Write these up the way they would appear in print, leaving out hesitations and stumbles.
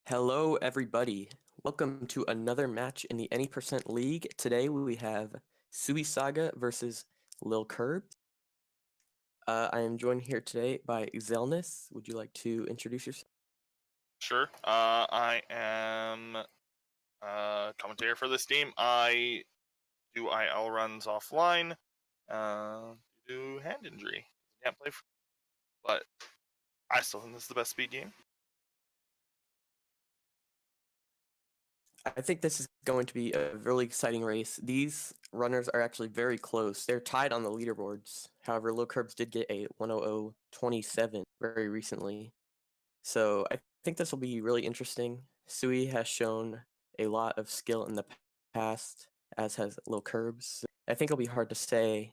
Hello, everybody. Welcome to another match in the Any Percent League. Today we have Suisaiga versus LilKirbs. I am joined here today by Zelnis. Would you like to introduce yourself? Sure. I am a commentator for this team. I do IL runs offline. Do hand injury. Can't play, but I still think this is the best speed game. I think this is going to be a really exciting race. These runners are actually very close. They're tied on the leaderboards. However, LilKirbs did get a 100.27 very recently. So I think this will be really interesting. Sui has shown a lot of skill in the past, as has LilKirbs. I think it'll be hard to say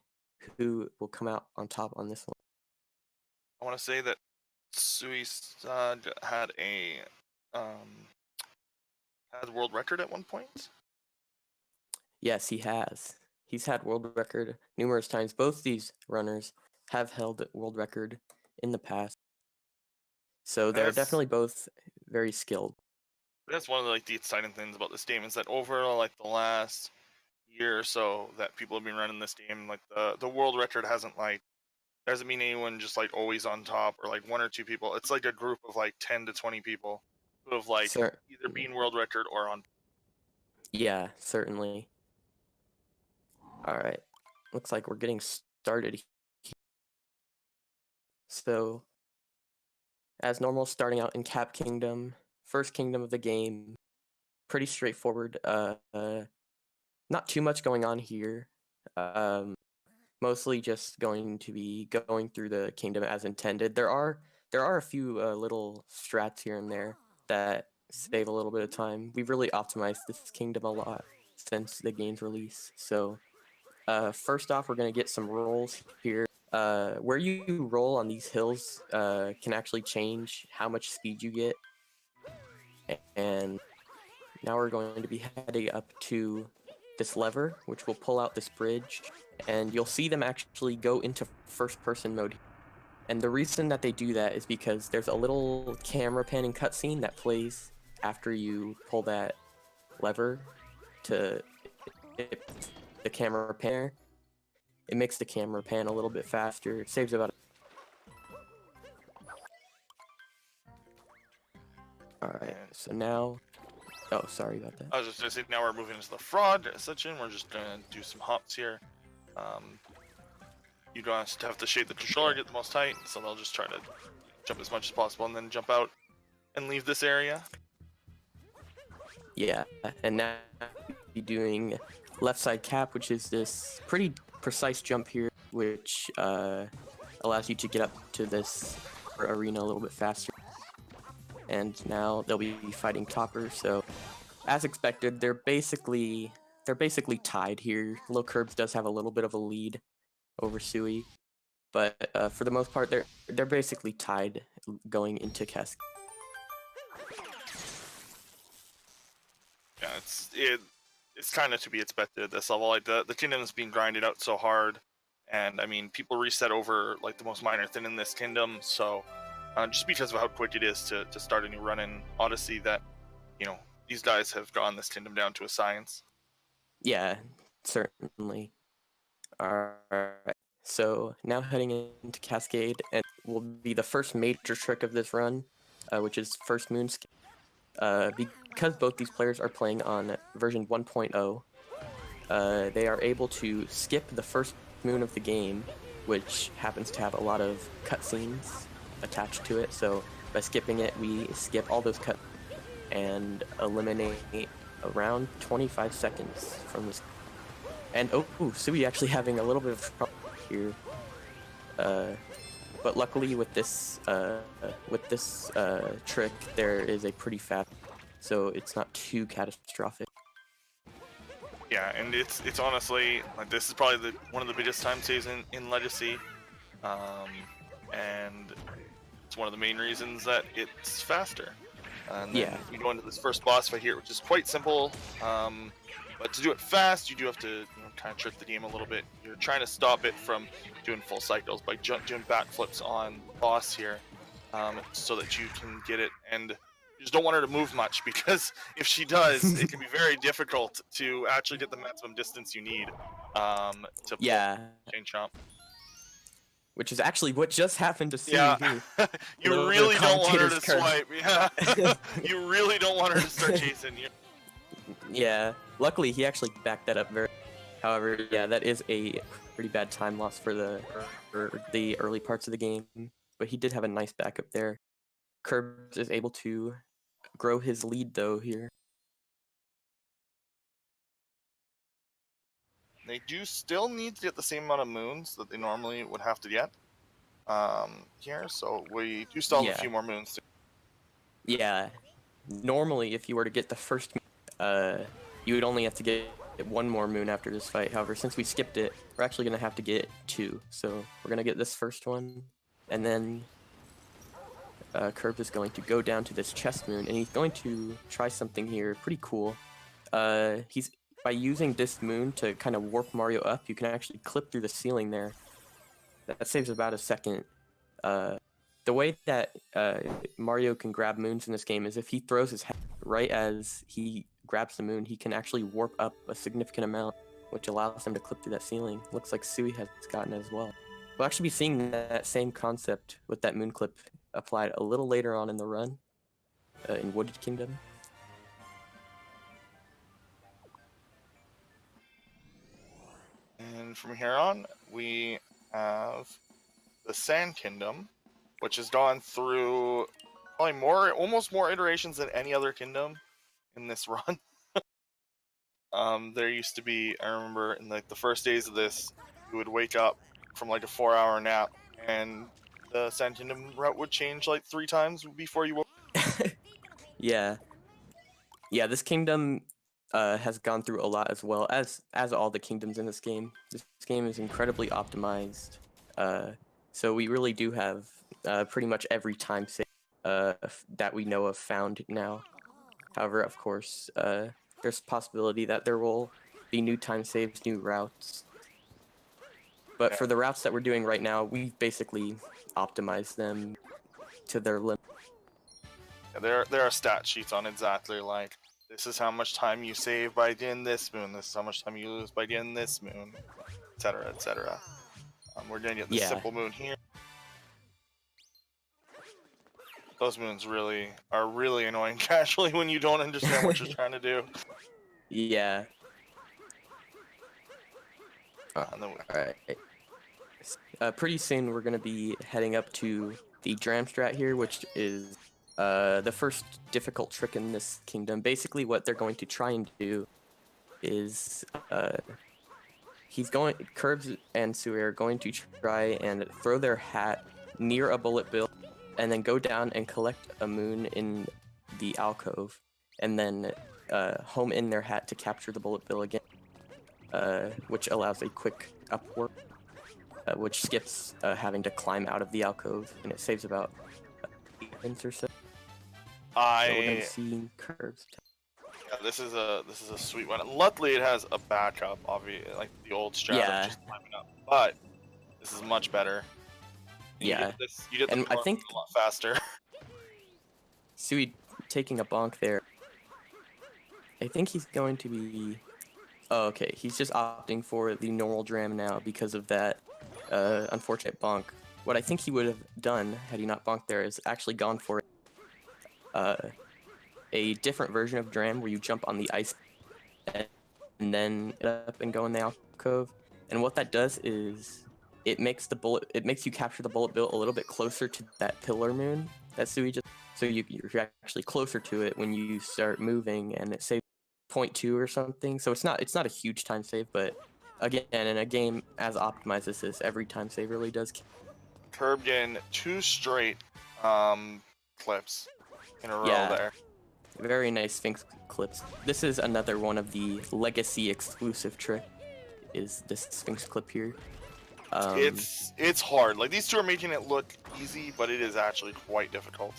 who will come out on top on this one. I want to say that Suicide had a world record at one point. Yes, he has. He's had world record numerous times. Both these runners have held world record in the past. So they're definitely both very skilled. That's one of the exciting things about this game is that over the last year or so that people have been running this game, the world record doesn't mean anyone just always on top or one or two people. It's a group of 10 to 20 people who have either been world record or on. Yeah, certainly. All right. Looks like we're getting started. So, as normal, starting out in Cap Kingdom, first kingdom of the game. Pretty straightforward. Not too much going on here. Mostly just going to be going through the kingdom as intended. There are a few little strats here and there that save a little bit of time. We've really optimized this kingdom a lot since the game's release. So first off, we're going to get some rolls here. Where you roll on these hills can actually change how much speed you get. And now we're going to be heading up to this lever, which will pull out this bridge, and you'll see them actually go into first-person mode. And the reason that they do that is because there's a little camera panning cutscene that plays after you pull that lever to the camera pan. It makes the camera pan a little bit faster. It saves about. All right, so now. Oh, sorry about that. I was just going to say, now we're moving into the fraud section. We're just going to do some hops here. You don't have to shade the controller, get the most height, so they'll just try to jump as much as possible and then jump out and leave this area. Yeah, and now we'll be doing left side cap, which is this pretty precise jump here, which allows you to get up to this arena a little bit faster. And now they'll be fighting Topper, so as expected, they're basically tied here. LilKirbs does have a little bit of a lead over Sui, but for the most part, they're basically tied going into Cascade. Yeah, it's kind of to be expected at this level. The kingdom's being grinded out so hard, and I mean people reset over the most minor thing in this kingdom, so just because of how quick it is to start a new run in Odyssey, that these guys have gotten this kingdom down to a science. Yeah, certainly. All right. So now heading into Cascade, and will be the first major trick of this run, which is first moon skip. Because both these players are playing on version 1.0, they are able to skip the first moon of the game, which happens to have a lot of cutscenes attached to it. So by skipping it, we skip all those cuts and eliminate around 25 seconds from this. And Sui actually having a little bit of trouble here. But luckily with this trick, there is a pretty fast, so it's not too catastrophic. Yeah, and it's honestly this is probably one of the biggest time saves in Legacy, and it's one of the main reasons that it's faster. And then you go into this first boss fight here, which is quite simple. But to do it fast, you do have to kind of trick the game a little bit. You're trying to stop it from doing full cycles by doing backflips on the boss here, so that you can get it. And You just don't want her to move much, because if she does, it can be very difficult to actually get the maximum distance you need to pull chain chomp. Which is actually what just happened to Sui Yeah, here. you really don't want her to swipe. Yeah, you really don't want her to start chasing you. Yeah, luckily he actually backed that up very. However, yeah, that is a pretty bad time loss for the early parts of the game. But he did have a nice backup there. Kirbs is able to grow his lead though here. They do still need to get the same amount of moons that they normally would have to get here, so we do still have a few more moons. Yeah, normally if you were to get the first, you would only have to get one more moon after this fight. However, since we skipped it, we're actually gonna have to get 2. So we're gonna get this first one, and then Kirbs is going to go down to this chest moon, and he's going to try something here pretty cool. He's by using this moon to kind of warp Mario up, you can actually clip through the ceiling there. That saves about a second. The way that Mario can grab moons in this game is if he throws his head right as he grabs the moon, he can actually warp up a significant amount, which allows him to clip through that ceiling. Looks like Sui has gotten it as well. We'll actually be seeing that same concept with that moon clip applied a little later on in the run in Wooded Kingdom. And from here on, we have the Sand Kingdom, which has gone through probably almost more iterations than any other kingdom in this run. There used to be, I remember in like the first days of this, you would wake up from like a 4-hour nap, and the Sand Kingdom route would change like 3 times before you woke up. Yeah, this kingdom has gone through a lot as well as all the kingdoms in this game. This game is incredibly optimized, so we really do have pretty much every time save that we know of found now. However, of course, there's a possibility that there will be new time saves, new routes. But for the routes that we're doing right now, we've basically optimized them to their limit. Yeah, there are stat sheets on exactly like, this is how much time you save by getting this moon, this is how much time you lose by getting this moon, etc., etc. We're gonna get the simple moon here. Those moons are really annoying casually when you don't understand what you're trying to do. Yeah. Alright. Pretty soon we're gonna be heading up to the Dram Strat here, which is the first difficult trick in this kingdom. Basically what they're going to try and do is Kirbs and Sui are going to try and throw their hat near a bullet bill and then go down and collect a moon in the alcove, and then home in their hat to capture the bullet bill again, which allows a quick upward, which skips having to climb out of the alcove, and it saves about 8 minutes or so. So we're gonna see Kirbs. Yeah, this is a sweet one. Luckily, it has a backup, obviously, like the old strat of just climbing up. But this is much better. You get the I think a lot faster. Sui taking a bonk there. I think he's going to be. Oh, okay. He's just opting for the normal dram now because of that unfortunate bonk. What I think he would have done had he not bonked there is actually gone for a different version of dram where you jump on the ice and then up and go in the alcove. And what that does is it makes you capture the bullet bill a little bit closer to that pillar moon that Sui just. So you're actually closer to it when you start moving, and it saves 0.2 or something. So it's not a huge time save, but again, in a game as optimized as this, every time save really does. Kirbs in 2 straight clips in a row there. Very nice Sphinx clips. This is another one of the Legacy exclusive trick. Is this Sphinx clip here? It's hard. Like, these 2 are making it look easy, but it is actually quite difficult.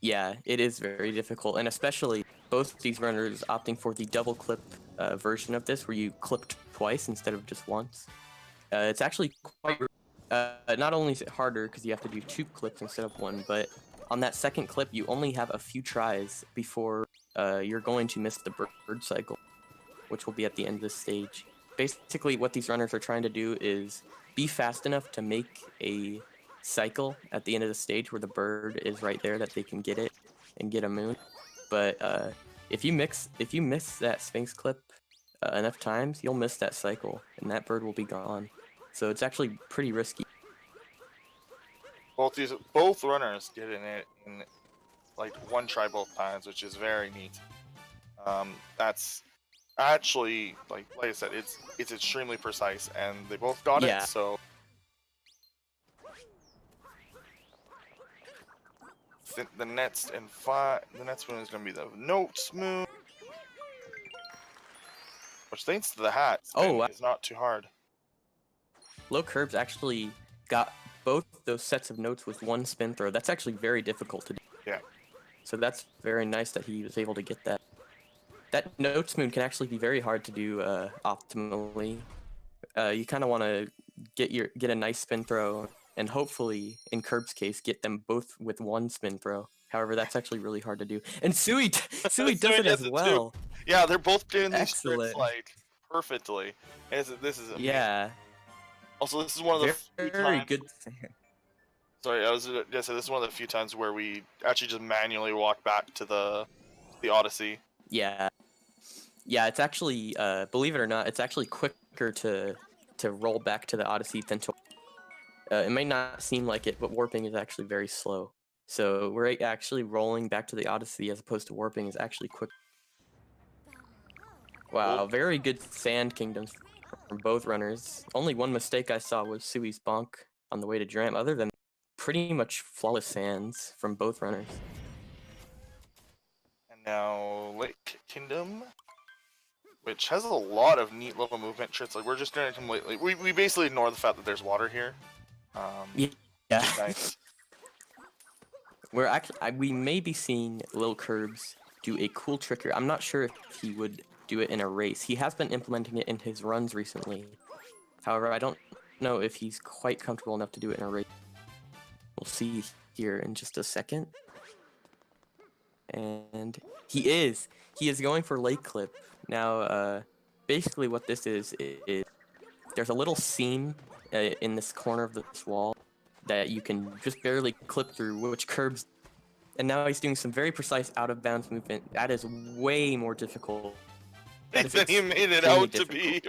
Yeah, it is very difficult, and especially both these runners opting for the double clip version of this, where you clipped twice instead of just once. It's actually quite. Not only is it harder because you have to do 2 clips instead of 1, but on that second clip, you only have a few tries before you're going to miss the bird cycle, which will be at the end of this stage. Basically, what these runners are trying to do is be fast enough to make a cycle at the end of the stage where the bird is right there that they can get it and get a moon. But if you miss that Sphinx clip enough times, you'll miss that cycle, and that bird will be gone. So it's actually pretty risky. Both runners get in it in like one try both times, which is very neat. That's actually like I said, it's extremely precise, and they both got Yeah. it. So the next one is gonna be the Notes Moon, which thanks to the hat, is not too hard. LilKirbs actually got both those sets of notes with one spin throw. That's actually very difficult to do. Yeah. So that's very nice that he was able to get that. That Notes Moon can actually be very hard to do optimally. You kind of want to get a nice spin throw, and hopefully, in Kirb's case, get them both with one spin throw. However, that's actually really hard to do. And Sui does it as well. Yeah, they're both doing these tricks like perfectly. This is amazing. Yeah. Also, this is one of the very good. Sorry, I was gonna say this is one of the few times where we actually just manually walk back to the Odyssey. Yeah. Yeah, it's actually, believe it or not, it's actually quicker to roll back to the Odyssey than to... it may not seem like it, but warping is actually very slow. So we're actually rolling back to the Odyssey as opposed to warping is actually quick. Wow, very good Sand Kingdoms from both runners. Only one mistake I saw was Sui's bonk on the way to Dram. Other than pretty much flawless sands from both runners. And now Lake Kingdom, which has a lot of neat little movement tricks. Like we're just gonna completely we basically ignore the fact that there's water here. Yeah. Nice. We're actually we may be seeing LilKirbs do a cool trick here. I'm not sure if he would do it in a race. He has been implementing it in his runs recently. However, I don't know if he's quite comfortable enough to do it in a race. We'll see here in just a second. And he is going for Lake Clip. Now, basically what this is there's a little seam in this corner of this wall that you can just barely clip through, which curbs. And now he's doing some very precise out-of-bounds movement. That is way more difficult. Than he made it out to be.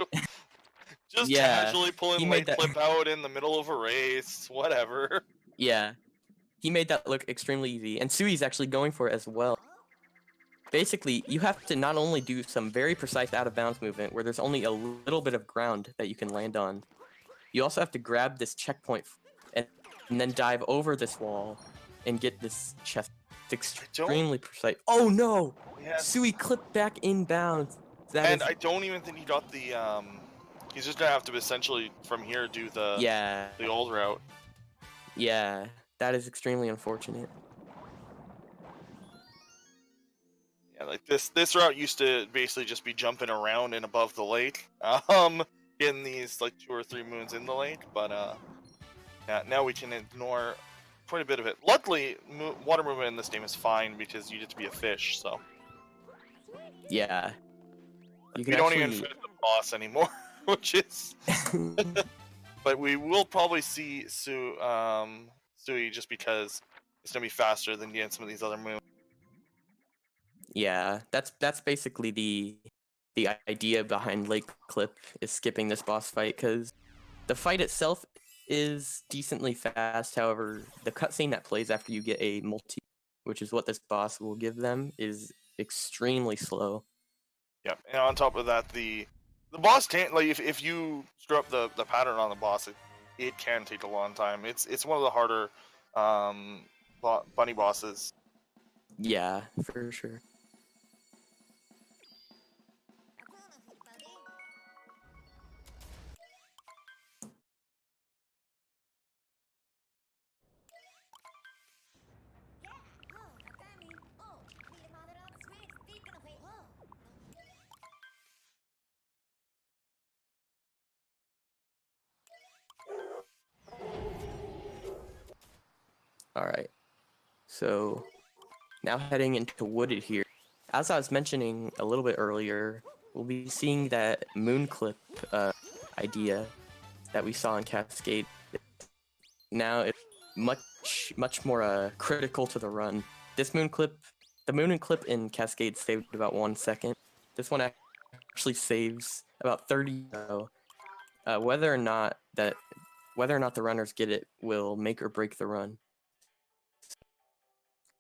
Just casually pulling Lake Clip out in the middle of a race, whatever. Yeah. He made that look extremely easy, and Sui's actually going for it as well. Basically, you have to not only do some very precise out-of-bounds movement where there's only a little bit of ground that you can land on, you also have to grab this checkpoint and then dive over this wall and get this chest. It's extremely precise. Oh no! Yes. Sui clipped back inbounds. I don't even think he got the, he's just gonna have to essentially from here do the old route. Yeah. That is extremely unfortunate. Yeah, like this route used to basically just be jumping around and above the lake, getting these like 2 or 3 moons in the lake. But yeah, now we can ignore quite a bit of it. Luckily, water movement in this game is fine because you get to be a fish. So yeah, you don't even fit the boss anymore, which is. But we will probably see Sui just because it's gonna be faster than getting some of these other moves. Yeah, that's basically the idea behind Lake Clip is skipping this boss fight, because the fight itself is decently fast. However, the cutscene that plays after you get a multi, which is what this boss will give them, is extremely slow. Yep, and on top of that, the boss can't, like, if you screw up the pattern on the boss, it can take a long time. It's one of the harder bunny bosses. Yeah, for sure. All right. So now heading into wooded here. As I was mentioning a little bit earlier, we'll be seeing that moon clip idea that we saw in Cascade. Now it's much more critical to the run. This moon clip, the moon clip in Cascade saved about 1 second. This one actually saves about 30. So, whether or not the runners get it will make or break the run.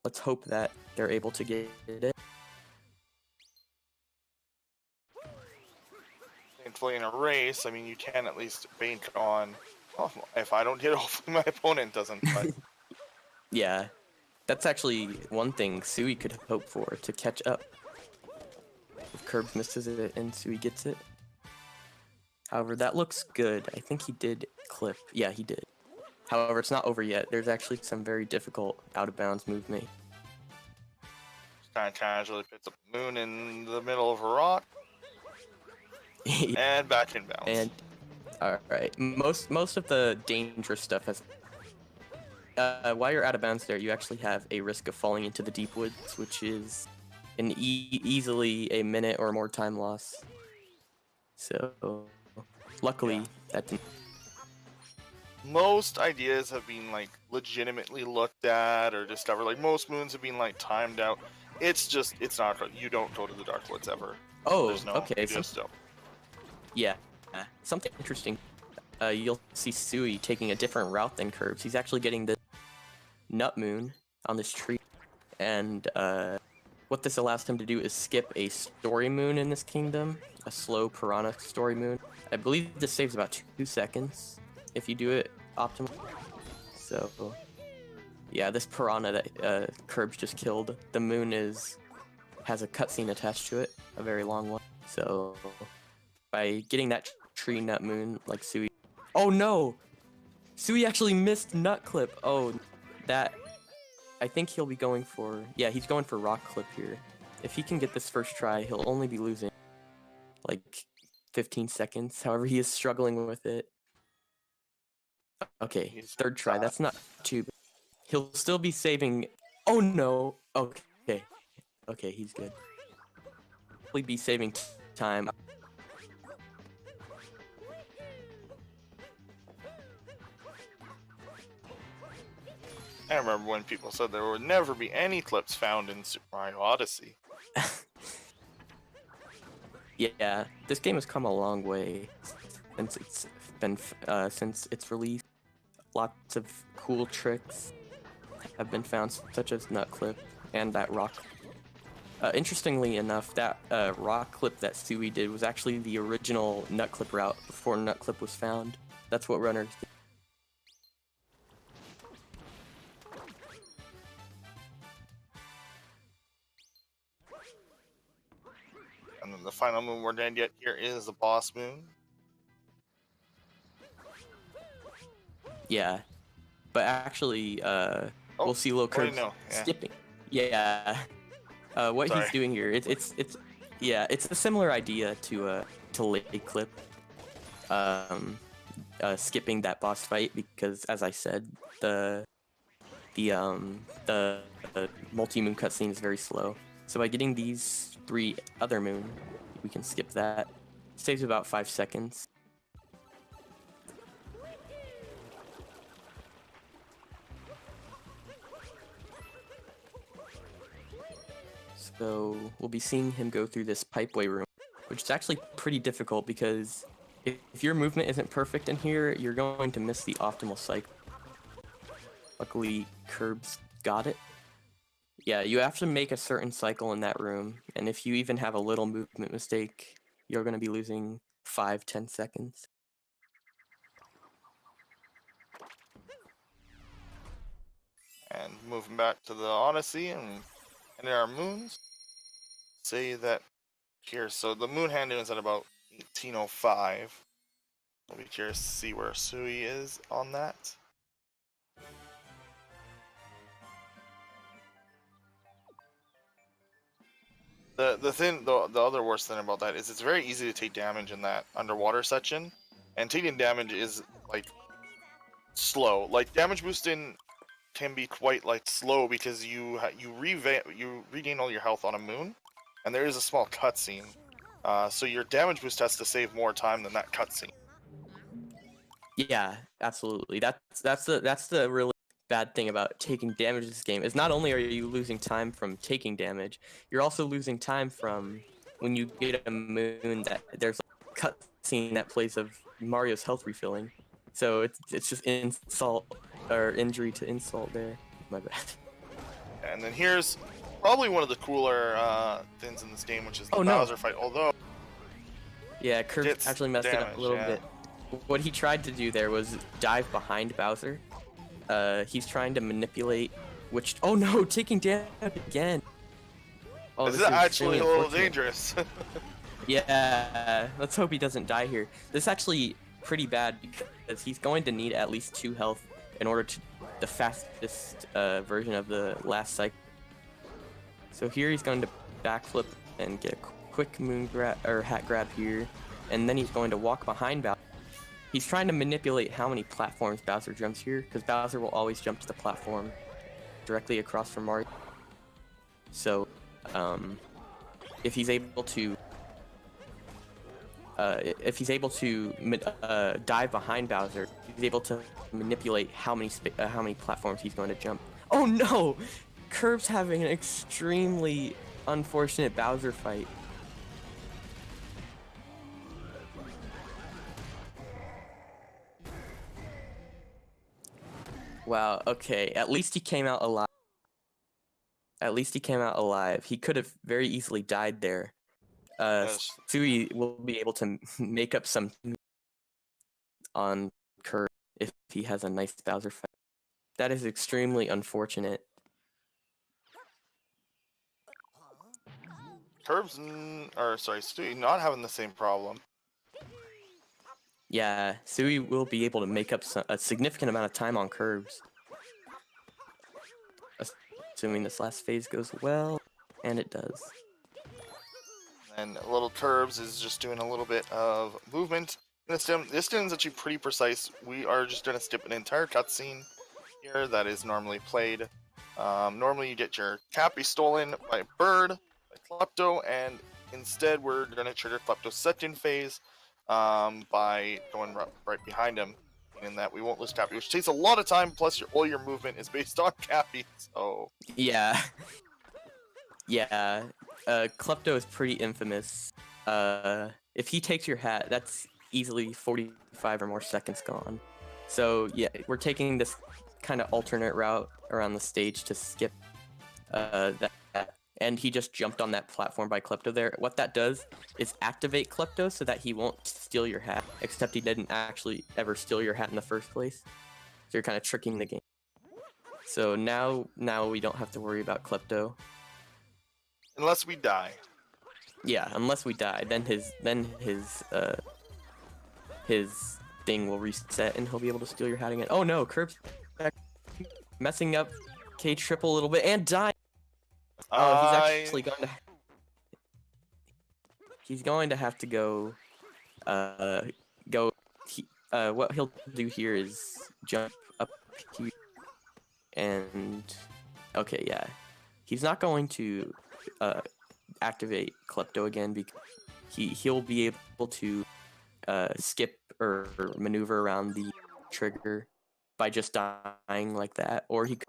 Let's hope that they're able to get it. Thankfully, in a race, I mean, you can at least bank on, oh, if I don't hit, hopefully my opponent doesn't. But Yeah, that's actually one thing Sui could hope for, to catch up. If Curbs misses it and Sui gets it. However, that looks good. I think he did clip. Yeah, he did. However, it's not over yet. There's actually some very difficult out-of-bounds movement. just kind of casually puts a moon in the middle of a rock and back in bounds. And all right, most of the dangerous stuff has. While you're out of bounds there, you actually have a risk of falling into the deep woods, which is an easily a minute or more time loss. So, luckily, that didn't. Most ideas have been like legitimately looked at or discovered. Like most moons have been like timed out. It's not. You don't go to the dark woods ever. Oh, There's no, okay. You just don't. Yeah, something interesting. You'll see Sui taking a different route than Curbs. He's actually getting the nut moon on this tree, and what this allows him to do is skip a story moon in this kingdom, a slow piranha story moon. I believe this saves about 2 seconds if you do it optimally. So, yeah, this piranha that Curbs just killed, the moon has a cutscene attached to it, a very long one. So, by getting that tree nut moon like Sui. Oh no! Sui actually missed nut clip. Oh, that. I think he'll be going for. Yeah, he's going for rock clip here. If he can get this first try, he'll only be losing like 15 seconds. However, he is struggling with it. Okay, third try. That's not too bad. He'll still be saving. Oh no! Okay. Okay, he's good. He'll be saving time. I remember when people said there would never be any clips found in Super Mario Odyssey. Yeah, this game has come a long way since its release. Lots of cool tricks have been found, such as nut clip and that rock. Interestingly enough, that rock clip that Sui did was actually the original nut clip route before nut clip was found. That's what runners did. And then the final moon we're going to get here is the boss moon. Yeah, but actually, we'll see LilKirbs skipping. Yeah, what he's doing here, it's a similar idea to LilKirbs, skipping that boss fight because, as I said, the multi-moon cutscene is very slow. So by getting these 3 other moon, we can skip that. Saves about 5 seconds. So we'll be seeing him go through this pipeway room, which is actually pretty difficult because if your movement isn't perfect in here, you're going to miss the optimal cycle. Luckily, Curbs got it. Yeah, you have to make a certain cycle in that room, and if you even have a little movement mistake, you're going to be losing 5-10 seconds. And moving back to the Odyssey and there are moons. Say that here, so the moon handing is at about 1805. I'll be curious to see where Sui is on that. The other worst thing about that is it's very easy to take damage in that underwater section, and taking damage is like slow. Like damage boosting can be quite like slow because you regain all your health on a moon, and there is a small cutscene. So your damage boost has to save more time than that cutscene. Yeah, absolutely. That's the really bad thing about taking damage in this game is not only are you losing time from taking damage, you're also losing time from when you get a moon that there's a cutscene that plays of Mario's health refilling. So it's just insult or injury to insult there. My bad. And then here's probably one of the cooler things in this game, which is the Bowser fight. Although yeah, Kirk it's actually messed it up a little bit. What he tried to do there was dive behind Bowser. He's trying to manipulate, which oh no, taking damage again. Oh, this is actually a little dangerous. Yeah, let's hope he doesn't die here. This is actually pretty bad because he's going to need at least 2 health in order to the fastest version of the last cycle. So here he's going to backflip and get a quick moon grab or hat grab here, and then he's going to walk behind Bowser. He's trying to manipulate how many platforms Bowser jumps here, because Bowser will always jump to the platform directly across from Mario. So, if he's able to dive behind Bowser, he's able to manipulate how many platforms he's going to jump. Oh no! Kirb's having an extremely unfortunate Bowser fight. Wow, okay, at least he came out alive. He could have very easily died there. Yes. Sui will be able to make up some on Kirb if he has a nice Bowser fight. That is extremely unfortunate. Sui not having the same problem. Yeah, Sui will be able to make up a significant amount of time on Kirbs. Assuming this last phase goes well, and it does. And LilKirbs is just doing a little bit of movement. This stem is actually pretty precise. We are just going to skip an entire cutscene here that is normally played. Normally you get your Cappy stolen by a bird, by Klepto, and instead we're going to trigger Klepto's second phase by going right behind him, meaning that we won't lose Cappy, which takes a lot of time, plus all your movement is based on Cappy, so... Yeah. Yeah. Klepto is pretty infamous. If he takes your hat, that's easily 45 or more seconds gone. So yeah, we're taking this kind of alternate route around the stage to skip that. And he just jumped on that platform by Klepto there. What that does is activate Klepto so that he won't steal your hat, except he didn't actually ever steal your hat in the first place. So you're kind of tricking the game. So now we don't have to worry about Klepto. Unless we die. Yeah, unless we die, then his thing will reset and he'll be able to steal your hat again. Oh no, Kirb's messing up K triple a little bit and dying. Oh, he's going to have to go. What he'll do here is jump up here, and okay, yeah, he's not going to activate Klepto again because he'll be able to skip or maneuver around the trigger by just dying like that, or he could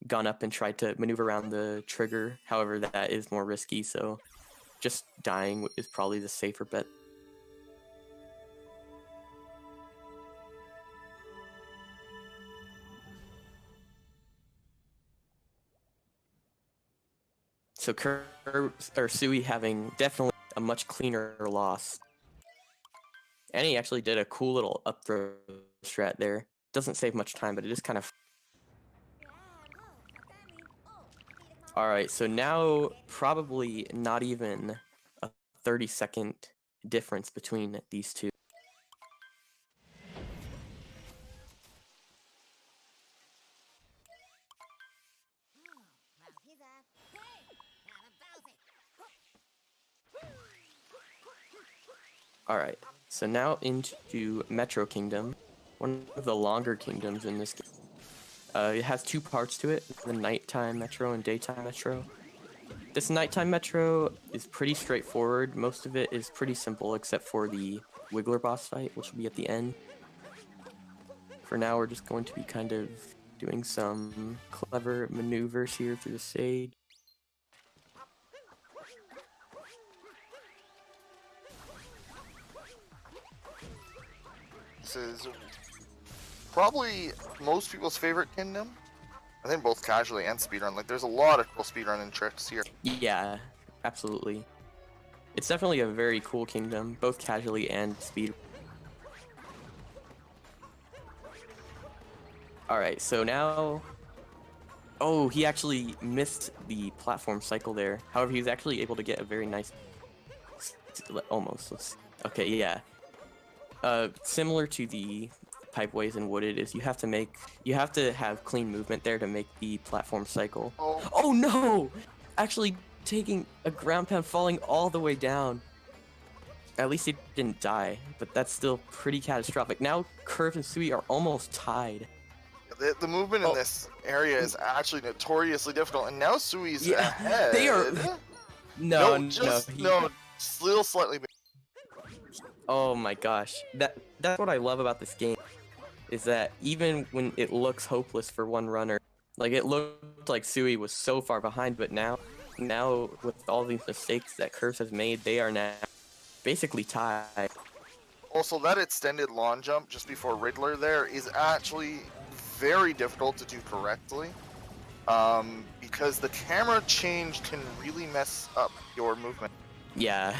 gone up and tried to maneuver around the trigger. However, that is more risky, so just dying is probably the safer bet. So Sui having definitely a much cleaner loss. And he actually did a cool little up throw strat there. Doesn't save much time, but it is kind of... Alright, so now probably not even a 30-second difference between these two. Alright, so now into Metro Kingdom, one of the longer kingdoms in this game. It has two parts to it, the nighttime metro and daytime metro. This nighttime metro is pretty straightforward. Most of it is pretty simple except for the Wiggler boss fight, which will be at the end. For now, we're just going to be kind of doing some clever maneuvers here through the stage. This is probably most people's favorite kingdom. I think both casually and speedrun. Like, there's a lot of cool speedrunning tricks here. Yeah, absolutely. It's definitely a very cool kingdom, both casually and speed. Alright, so now... Oh, he actually missed the platform cycle there. However, he was actually able to get a very nice... Almost. Okay, yeah. Similar to the pipeways and wooded is you have to have clean movement there to make the platform cycle. Oh no! Actually taking a ground pound, falling all the way down. At least he didn't die, but that's still pretty catastrophic. Now Curve and Sui are almost tied. The movement in this area is actually notoriously difficult, and now Sui's ahead. They are. No, still slightly. Oh my gosh, that's what I love about this game, is that even when it looks hopeless for one runner, like it looked like Sui was so far behind, but now with all these mistakes that Curves has made, they are now basically tied. Also, that extended lawn jump just before Riddler there is actually very difficult to do correctly, because the camera change can really mess up your movement. Yeah,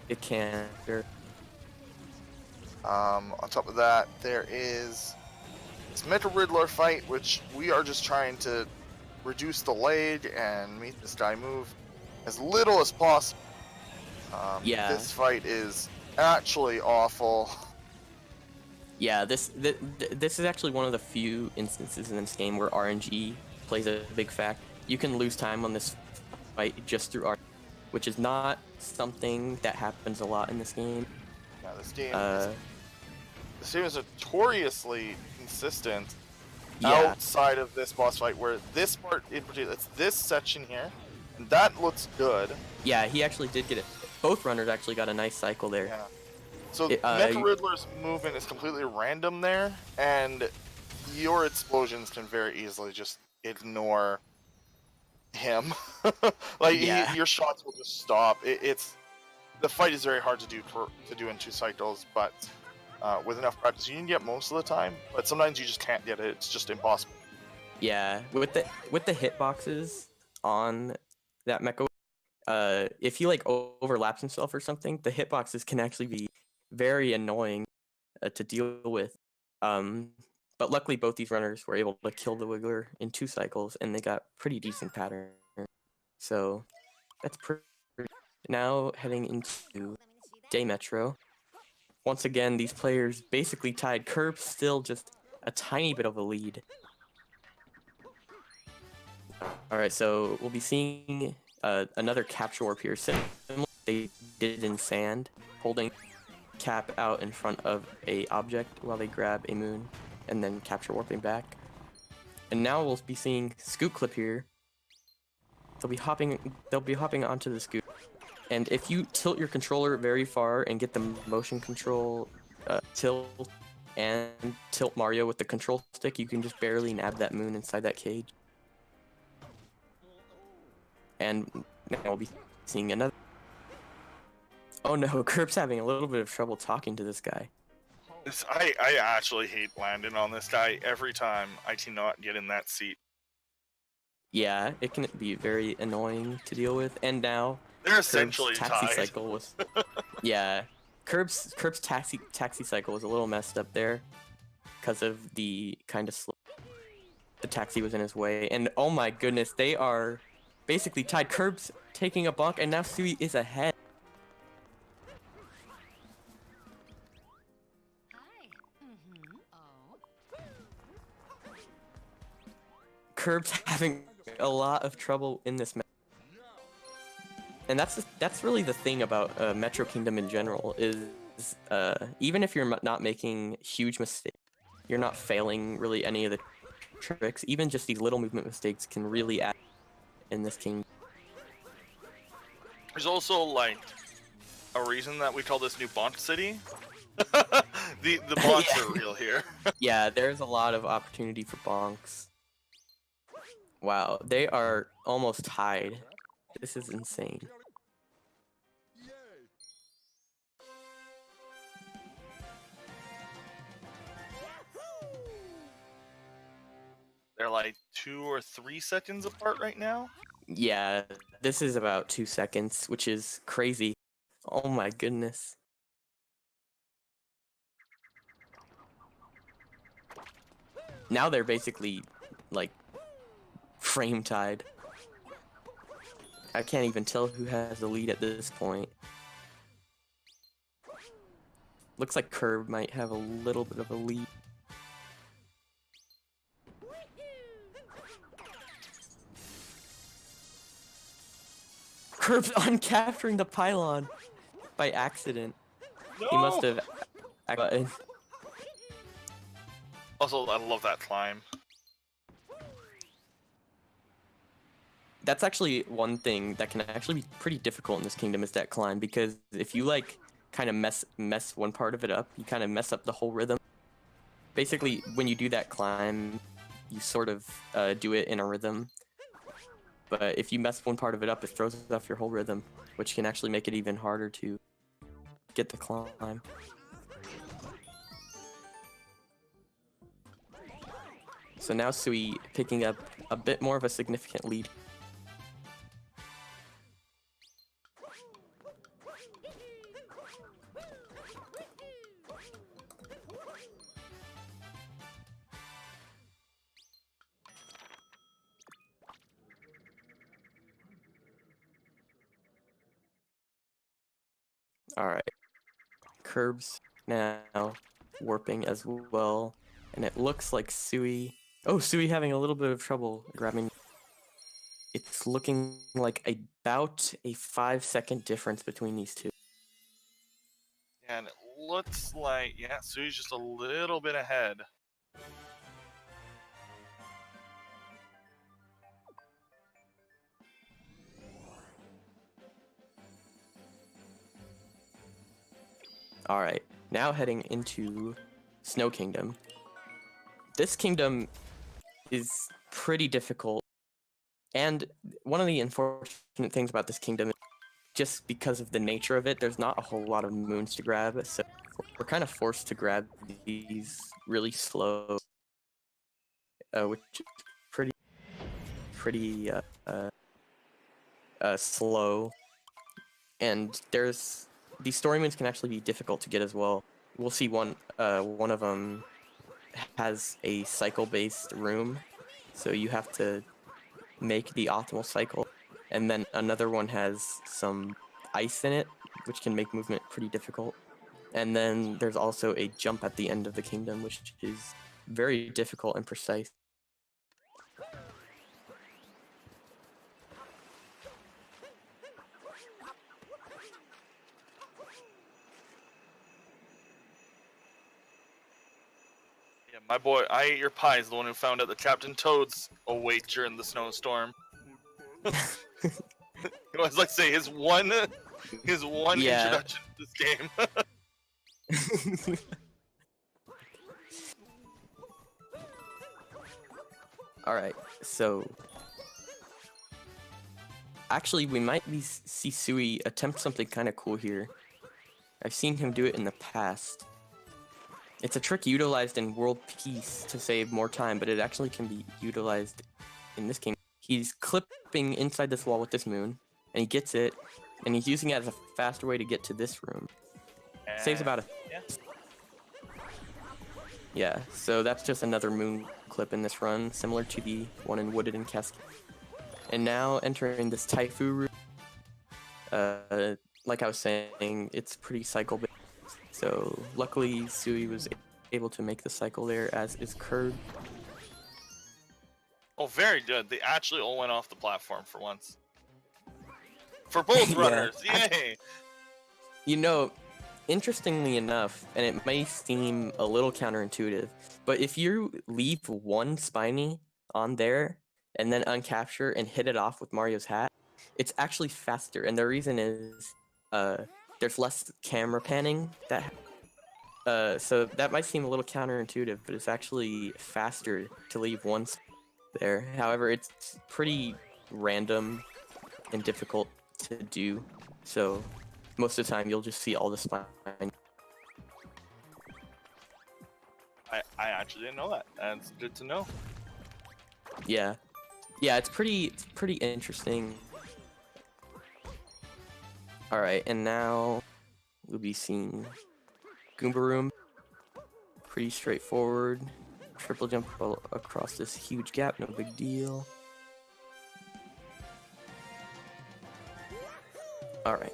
it can. Sure. On top of that, there is this Metal Riddler fight, which we are just trying to reduce the lag and make this guy move as little as possible. This fight is actually awful. Yeah, this is actually one of the few instances in this game where RNG plays a big factor. You can lose time on this fight just through RNG, which is not something that happens a lot in this game. Yeah, this game is notoriously consistent outside of this boss fight, where this part in particular, it's this section here, and that looks good. Yeah, he actually did get it. Both runners actually got a nice cycle there. Yeah. So Metal Riddler's movement is completely random there, and your explosions can very easily just ignore him. Your shots will just stop. The fight is very hard to do in 2 cycles, but with enough practice you can get most of the time. But sometimes you just can't get it. It's just impossible. Yeah, with the hitboxes on that mecha, if he like overlaps himself or something, the hitboxes can actually be very annoying to deal with. But luckily both these runners were able to kill the Wiggler in 2 cycles, and they got pretty decent pattern. So that's pretty. Now heading into Day Metro. Once again, these players basically tied. Curb still just a tiny bit of a lead. Alright, so we'll be seeing another capture warp here. Similar they did in Sand, holding Cap out in front of a object while they grab a moon and then capture warping back. And now we'll be seeing Scoot Clip here. They'll be hopping onto the Scoot. And if you tilt your controller very far and get the motion control tilt and tilt Mario with the control stick, you can just barely nab that moon inside that cage. And now we'll be seeing another. Oh no, Curb's having a little bit of trouble talking to this guy. I actually hate landing on this guy every time I cannot get in that seat. Yeah, it can be very annoying to deal with. And now they're essentially taxi tied. cycle was yeah. Curb's taxi cycle was a little messed up there because of the kind of slow. The taxi was in his way, and oh my goodness, they are basically tied. Curb's taking a bonk, and now Sui is ahead. Curb's having a lot of trouble in this match. And that's really the thing about Metro Kingdom in general, is even if you're not making huge mistakes, you're not failing really any of the tricks, even just these little movement mistakes can really add in this kingdom. There's also like a reason that we call this new Bonk City. the bonks are real here. Yeah, there's a lot of opportunity for bonks. Wow, they are almost tied. This is insane. They're like 2 or 3 seconds apart right now. Yeah, this is about 2 seconds, which is crazy. Oh my goodness. Now they're basically, like, frame tied. I can't even tell who has the lead at this point. Looks like Curb might have a little bit of a lead. Curb's uncapturing the pylon by accident. No! He must have. Also, I love that climb. That's actually one thing that can actually be pretty difficult in this kingdom, is that climb, because if you like kind of mess one part of it up, you kind of mess up the whole rhythm. Basically, when you do that climb, you sort of do it in a rhythm. But if you mess one part of it up, it throws off your whole rhythm, which can actually make it even harder to get the climb. So now Sui picking up a bit more of a significant lead. Alright, Curbs now warping as well, and it looks like Sui... Oh, Sui having a little bit of trouble grabbing. It's looking like about a 5-second difference between these two. And it looks like, yeah, Sui's just a little bit ahead. Alright, now heading into Snow Kingdom. This kingdom is pretty difficult, and one of the unfortunate things about this kingdom is just because of the nature of it, there's not a whole lot of moons to grab, so we're kind of forced to grab these really slow, which is pretty slow, and these story moons can actually be difficult to get as well. We'll see one of them has a cycle-based room, so you have to make the optimal cycle, and then another one has some ice in it, which can make movement pretty difficult. And then there's also a jump at the end of the kingdom, which is very difficult and precise. Yeah, my boy, I Ate Your Pie is the one who found out that Captain Toad's awake during the snowstorm. It was like say his one introduction to this game. Alright, so actually we might see Sui attempt something kind of cool here. I've seen him do it in the past. It's a trick utilized in World Peace to save more time, but it actually can be utilized in this game. He's clipping inside this wall with this moon, and he gets it, and he's using it as a faster way to get to this room. Saves about a... Yeah, so that's just another moon clip in this run, similar to the one in Wooded and Cascade. And now entering this Taifu room, like I was saying, it's pretty cycle-based. So luckily Sui was able to make the cycle there, as is Curb. Oh, very good. They actually all went off the platform for once. For both runners, yay! You know, interestingly enough, and it may seem a little counterintuitive, but if you leave one Spiny on there and then uncapture and hit it off with Mario's hat, it's actually faster. And the reason is there's less camera panning. So that might seem a little counterintuitive, but it's actually faster to leave one there. However, it's pretty random and difficult to do. So most of the time, you'll just see all the Spine. I actually didn't know that. That's good to know. Yeah, it's pretty interesting. All right, and now we'll be seeing Goomba Room. Pretty straightforward. Triple jump across this huge gap, no big deal. All right.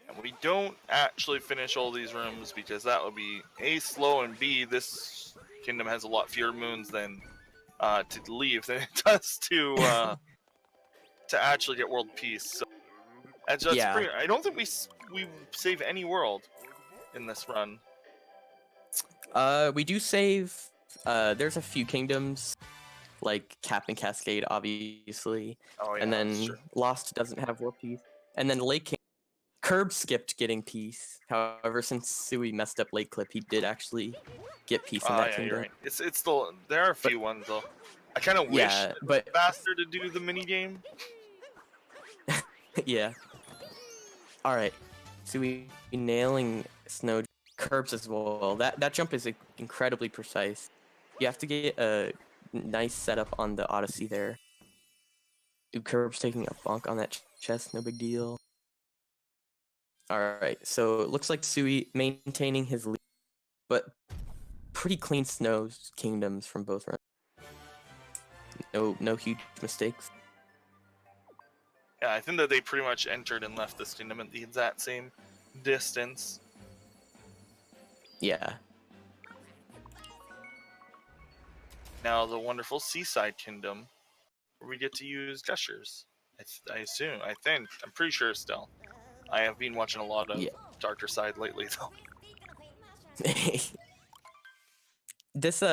And we don't actually finish all these rooms because that would be A, slow, and B, this kingdom has a lot fewer moons than to leave than it does to actually get world peace. So that's Yeah. pretty. I don't think we save any world in this run. We do save. There's a few kingdoms, like Cap and Cascade, obviously. Oh, yeah, and then Lost doesn't have World Peace. And then Lake King. Curb skipped getting peace. However, since Sui messed up Lake Clip, he did actually get peace in that kingdom. You're right. It's still there are a few ones though. I kind of wish it was faster to do the mini game. Yeah. All right. Sui nailing Snow Curbs as well. That jump is incredibly precise. You have to get a nice setup on the Odyssey there. Curbs taking a bonk on that chest, no big deal. Alright, so it looks like Sui maintaining his lead, but pretty clean Snow's kingdoms from both runs. No huge mistakes. Yeah, I think that they pretty much entered and left this kingdom at the exact same distance. Yeah. Now the wonderful Seaside Kingdom, where we get to use gestures. I assume, I'm pretty sure still. I have been watching a lot of Darker Side lately, though. There's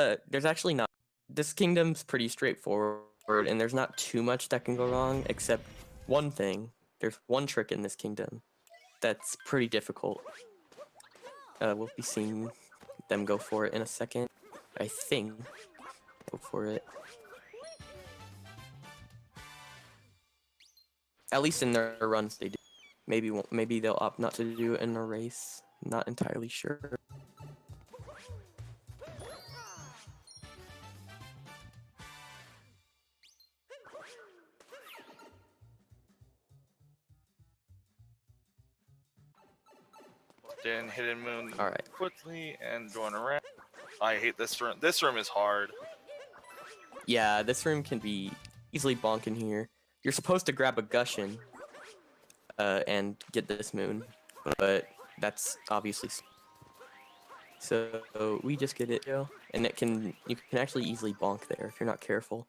actually not. This kingdom's pretty straightforward, and there's not too much that can go wrong, except one thing. There's one trick in this kingdom that's pretty difficult. We'll be seeing them go for it in a second. I think. Go for it. At least in their runs, they do. Maybe they'll opt not to do it in a race. Not entirely sure. Then Hidden Moon Alright. quickly and going around. I hate this room. This room is hard. Yeah, this room can be easily bonking here. You're supposed to grab a Gushin and get this moon, but that's obviously so we just get it, and you can actually easily bonk there if you're not careful.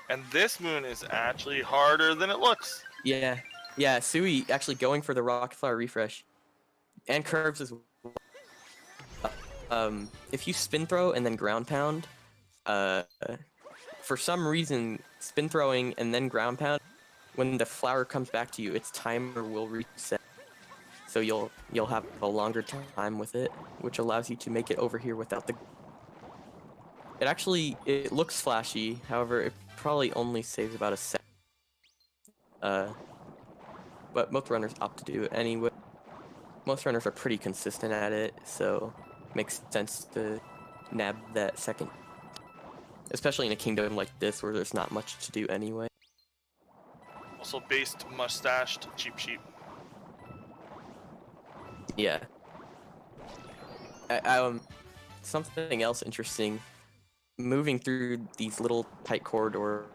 And this moon is actually harder than it looks. Yeah, Sui actually going for the Rocket Flower refresh, and curves as well. If you spin throw and then ground pound, for some reason, spin throwing and then ground pound, when the flower comes back to you, its timer will reset. So you'll have a longer time with it, which allows you to make it over here without the. It looks flashy, however, it probably only saves about a second. But most runners opt to do it anyway. Most runners are pretty consistent at it, so it makes sense to nab that second. Especially in a kingdom like this where there's not much to do anyway. Also based mustached cheap sheep. Yeah. Something else interesting. Moving through these little tight corridors,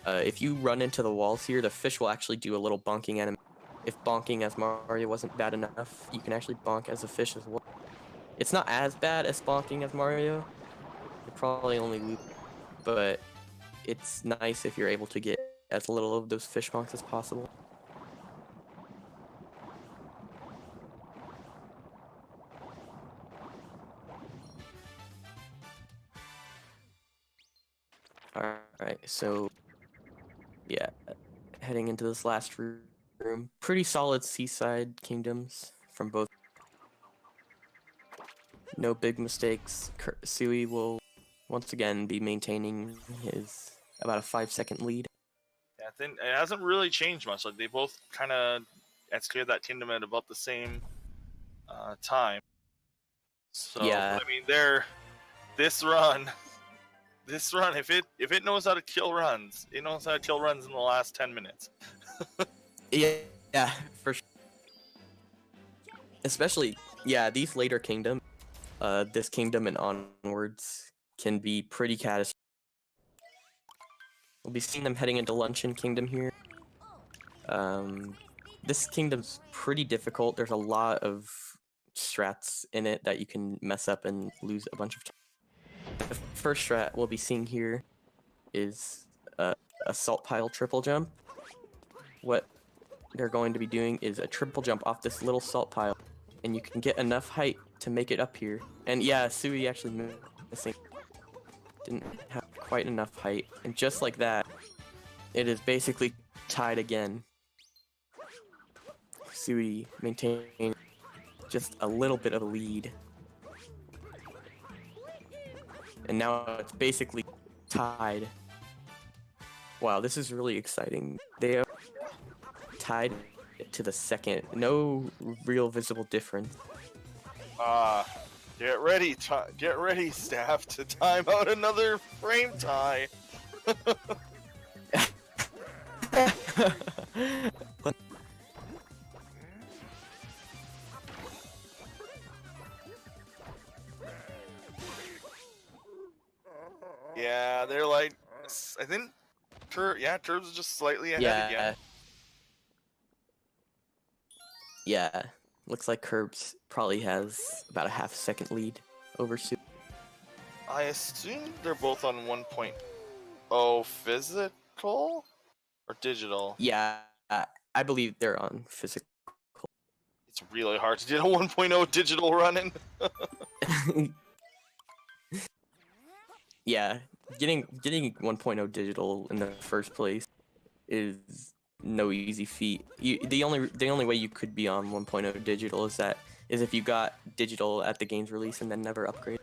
if you run into the walls here, the fish will actually do a little bonking animation. If bonking as Mario wasn't bad enough, you can actually bonk as a fish as well. It's not as bad as bonking as Mario, probably only loop, but it's nice if you're able to get as little of those fish monks as possible. Alright, so yeah, heading into this last room. Pretty solid seaside kingdoms from both. No big mistakes. Sui will once again be maintaining his about a 5-second lead. Yeah, I think it hasn't really changed much. Like they both kind of cleared that kingdom at about the same time. So Yeah. I mean, this run, if it knows how to kill runs, it knows how to kill runs in the last 10 minutes. Yeah, for sure. Especially, yeah, these later kingdoms, this kingdom and onwards can be pretty catastrophic. We'll be seeing them heading into Luncheon Kingdom here. This kingdom's pretty difficult. There's a lot of strats in it that you can mess up and lose a bunch of time. The first strat we'll be seeing here is a salt pile triple jump. What they're going to be doing is a triple jump off this little salt pile, and you can get enough height to make it up here. And yeah, Sui actually missing. Didn't have quite enough height, and just like that, it is basically tied again. Sui maintaining just a little bit of a lead. And now it's basically tied. Wow, this is really exciting. They are tied to the second. No real visible difference. Get ready, staff, to time out another frame tie. Yeah, they're like, I think, Turbs is just slightly ahead again. Yeah, looks like Curbs probably has about a half-second lead over Sui. I assume they're both on 1.0 physical or digital. Yeah, I believe they're on physical. It's really hard to get a 1.0 digital running. Yeah, getting 1.0 digital in the first place is no easy feat. The only way you could be on 1.0 digital is if you got digital at the game's release and then never upgraded.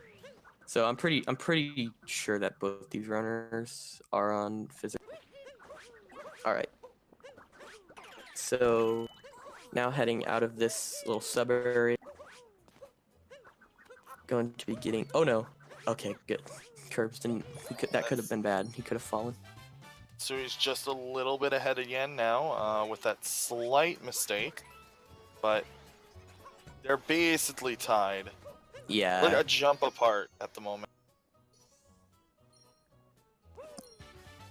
So I'm pretty sure that both these runners are on physical. All right. So now heading out of this little sub area, going to be getting. Oh no. Okay, good. Curbs didn't. That could have been bad. He could have fallen. So he's just a little bit ahead again now, with that slight mistake, but they're basically tied. Yeah. Like a jump apart at the moment.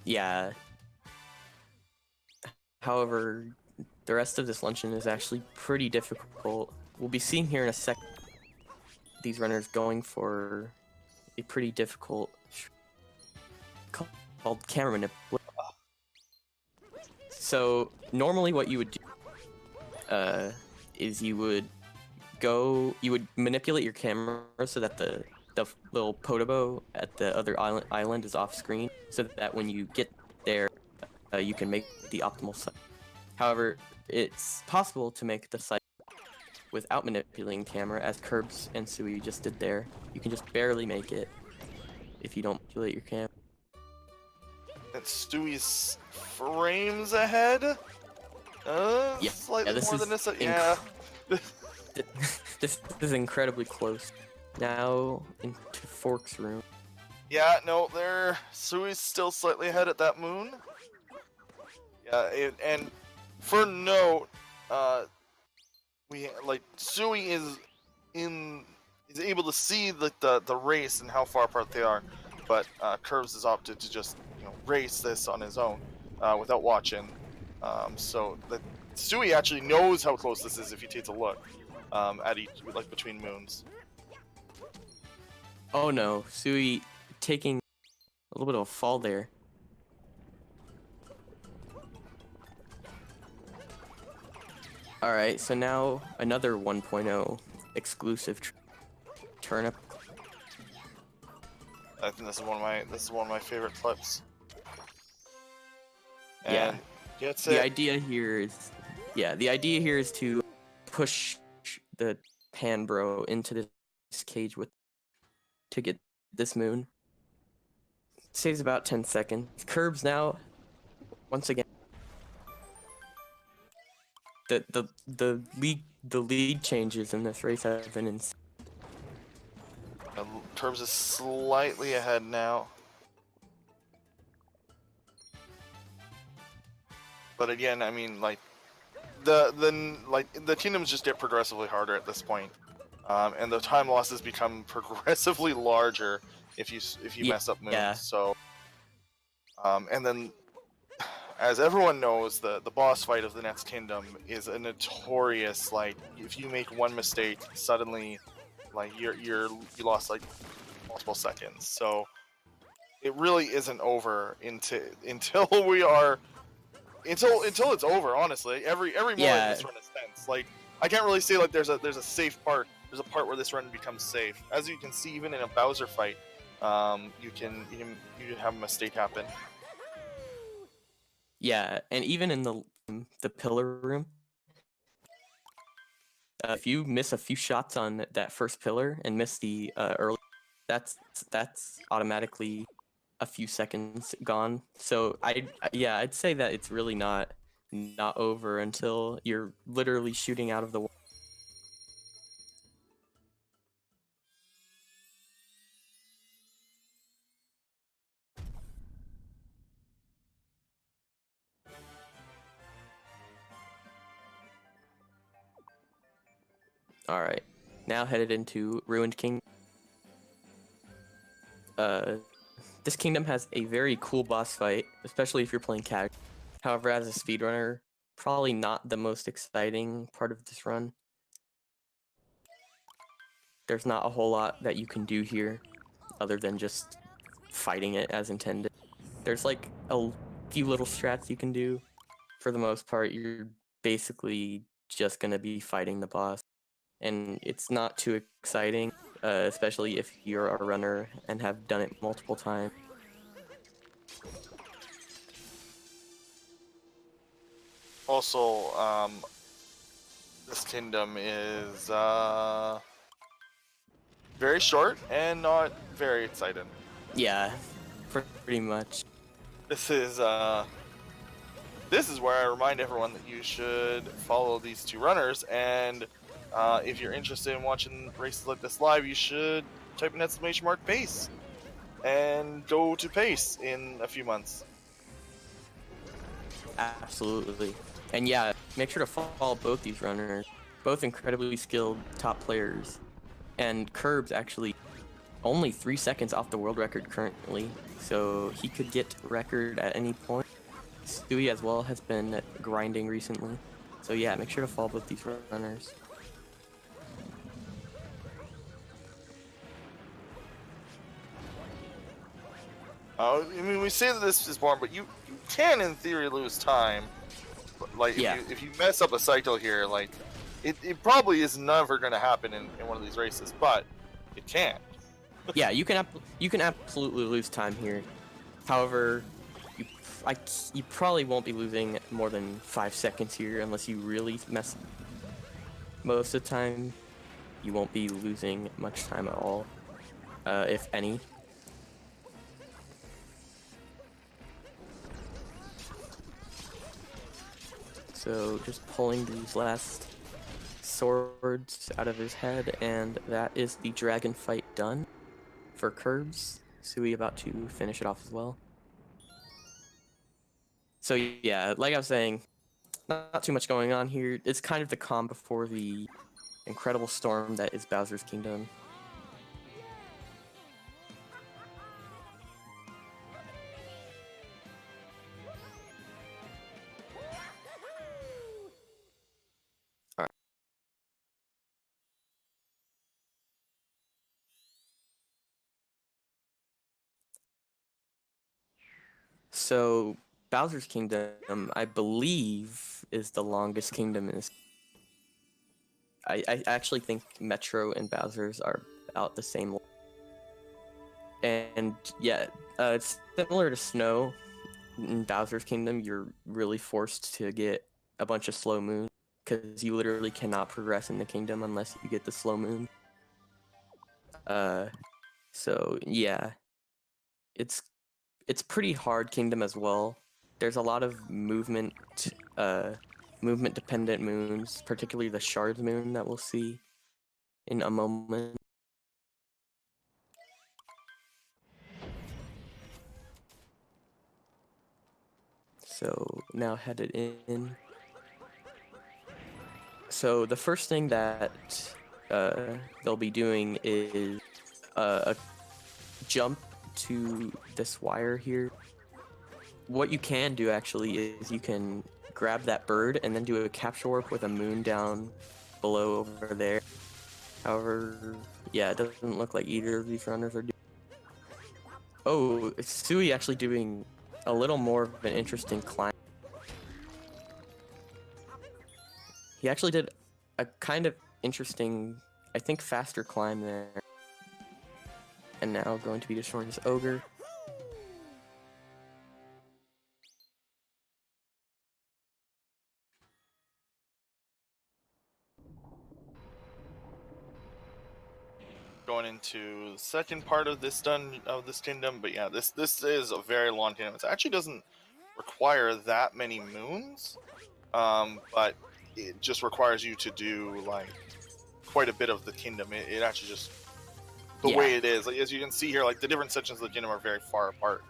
Yeah. However, the rest of this luncheon is actually pretty difficult. We'll be seeing here in a second these runners going for a pretty difficult called camera manipulation. So normally what you would do is you would manipulate your camera so that the little Podobo at the other island is off screen, so that when you get there, you can make the optimal site. However, it's possible to make the site without manipulating camera, as Curbs and Sui just did there. You can just barely make it if you don't manipulate your camera. And Stewie's frames ahead? Slightly more than this. Yeah. This is incredibly close. Now into Fork's room. Yeah, no, Sui's still slightly ahead at that moon. Yeah, and for note, Sui is able to see the race and how far apart they are, but Curves has opted to just race this on his own without watching. So Sui actually knows how close this is if he takes a look at each, between moons. Oh no, Sui taking a little bit of a fall there. Alright, so now another 1.0 exclusive turnip. I think this is one of my favorite clips. Yeah. And gets The it. idea here is to push the pan bro into this cage to get this moon. Saves about 10 seconds. Curbs now, once again. The lead changes in this race have been insane. Turbs is slightly ahead now. But again, I mean, like the kingdoms just get progressively harder at this point, and the time losses become progressively larger if you mess up moves. Yeah. So, and then, as everyone knows, the boss fight of the next kingdom is a notorious, like, if you make one mistake, suddenly, like, you lost like multiple seconds. So it really isn't over until we are. Until it's over, honestly. Every moment this run is tense. Like, I can't really say like there's a safe part. There's a part where this run becomes safe. As you can see, even in a Bowser fight, you can have a mistake happen. Yeah, and even in the pillar room, if you miss a few shots on that first pillar and miss the early, that's automatically a few seconds gone. So I'd say that it's really not over until you're literally shooting out of the wall. All right, now headed into Ruined King. This kingdom has a very cool boss fight, especially if you're playing casual. However, as a speedrunner, probably not the most exciting part of this run. There's not a whole lot that you can do here other than just fighting it as intended. There's like a few little strats you can do. For the most part, you're basically just gonna be fighting the boss. And it's not too exciting, especially if you're a runner and have done it multiple times. Also, this kingdom is very short and not very exciting. Yeah, pretty much. This is where I remind everyone that you should follow these two runners, and if you're interested in watching races like this live, you should type in !pace and go to pace in a few months. Absolutely. And yeah, make sure to follow both these runners. Both incredibly skilled top players. And Curbs actually only 3 seconds off the world record currently, so he could get record at any point. Stewie as well has been grinding recently. So yeah, make sure to follow both these runners. I mean, we say that this is boring, but you can, in theory, lose time. Like, if you mess up a cycle here, like, it probably is never going to happen in one of these races, but it can. Yeah, you can absolutely lose time here. However, you probably won't be losing more than 5 seconds here unless you really mess. Most of the time, you won't be losing much time at all, if any. So just pulling these last swords out of his head, and that is the dragon fight done for Curbs. Sui about to finish it off as well. So yeah, like I was saying, not too much going on here. It's kind of the calm before the incredible storm that is Bowser's Kingdom. So Bowser's Kingdom, I believe, is the longest kingdom in this. I actually think Metro and Bowser's are about the same. And yeah, it's similar to Snow. In Bowser's Kingdom, you're really forced to get a bunch of slow moons because you literally cannot progress in the kingdom unless you get the slow moon. So yeah, it's pretty hard kingdom as well. There's a lot of movement dependent moons, particularly the Shard moon that we'll see in a moment. So now headed in. So the first thing that they'll be doing is a jump to this wire here. What you can do actually is you can grab that bird and then do a capture warp with a moon down below over there. However, yeah, it doesn't look like either of these runners are doing. Oh, Sui actually doing a little more of an interesting climb. He actually did a kind of interesting, I think, faster climb there. And now going to be destroying this ogre. Going into the second part of this kingdom, but yeah, this is a very long kingdom. It actually doesn't require that many moons, but it just requires you to do like quite a bit of the kingdom. It actually just the way it is, like, as you can see here, like the different sections of the kingdom are very far apart,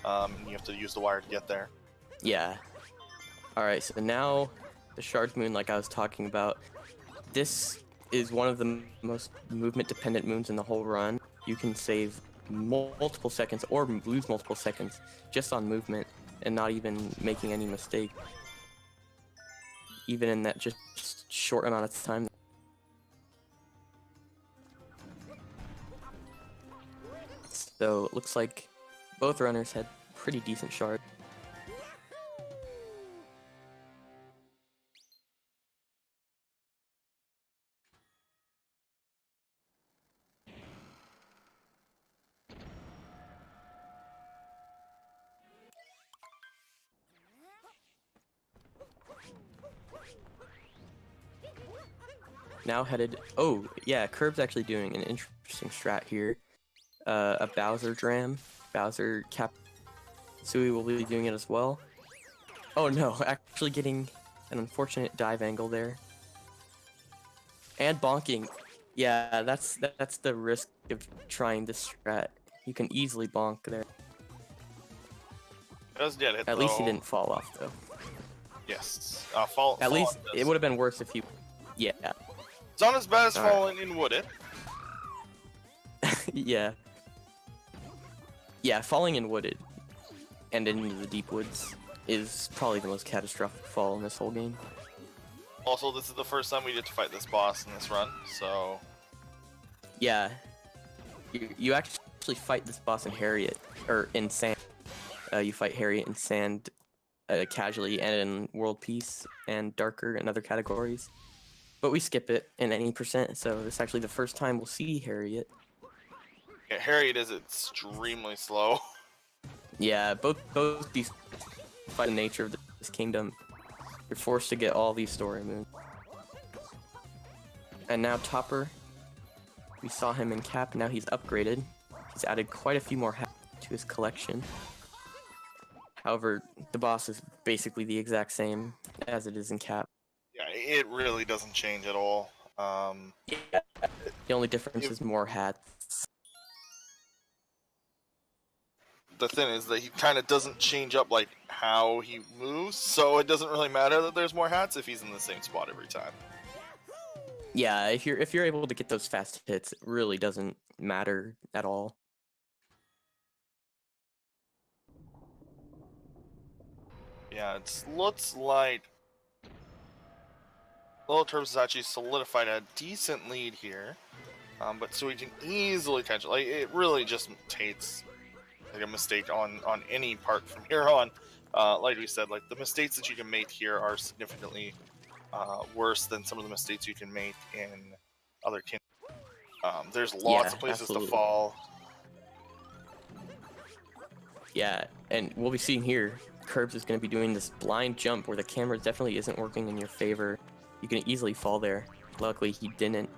and you have to use the wire to get there. Yeah. All right, so now the Shard moon, like I was talking about, this is one of the most movement dependent moons in the whole run. You can save multiple seconds or lose multiple seconds just on movement and not even making any mistake, even in that just short amount of time. So it looks like both runners had pretty decent shard. Now headed, oh yeah, Kirb's actually doing an interesting strat here. A Bowser Dram, Bowser Cap. Sui will be doing it as well. Oh no, actually getting an unfortunate dive angle there. And bonking. Yeah, that's the risk of trying this strat. You can easily bonk there. Does get it. At least he didn't fall off though. Yes. At least it would have been worse if he. Yeah. It's not as bad as falling in Wooded. Yeah. Yeah, falling in Wooded and into the deep woods is probably the most catastrophic fall in this whole game. Also, this is the first time we get to fight this boss in this run, so... Yeah. You actually fight this boss in Harriet, or in Sand. You fight Harriet in Sand casually and in World Peace and Darker and other categories. But we skip it in any percent, so this is actually the first time we'll see Harriet. Yeah, Harriet is extremely slow. Yeah, both these fight the nature of this kingdom. You're forced to get all these story moves. And now Topper, we saw him in Cap, now he's upgraded. He's added quite a few more hats to his collection. However, the boss is basically the exact same as it is in Cap. Yeah, it really doesn't change at all. Yeah. The only difference is more hats. The thing is that he kind of doesn't change up like how he moves, so it doesn't really matter that there's more hats if he's in the same spot every time. Yeah, if you're able to get those fast hits, it really doesn't matter at all. Yeah, it looks like LilKirbs has actually solidified a decent lead here, but so he can easily catch it. Like, it really just takes like a mistake on any part from here on. Like we said, like the mistakes that you can make here are significantly worse than some of the mistakes you can make in other kingdoms. There's lots of places to fall. Yeah, and we'll be seeing here, Curbs is going to be doing this blind jump where the camera definitely isn't working in your favor. You can easily fall there. Luckily, he didn't.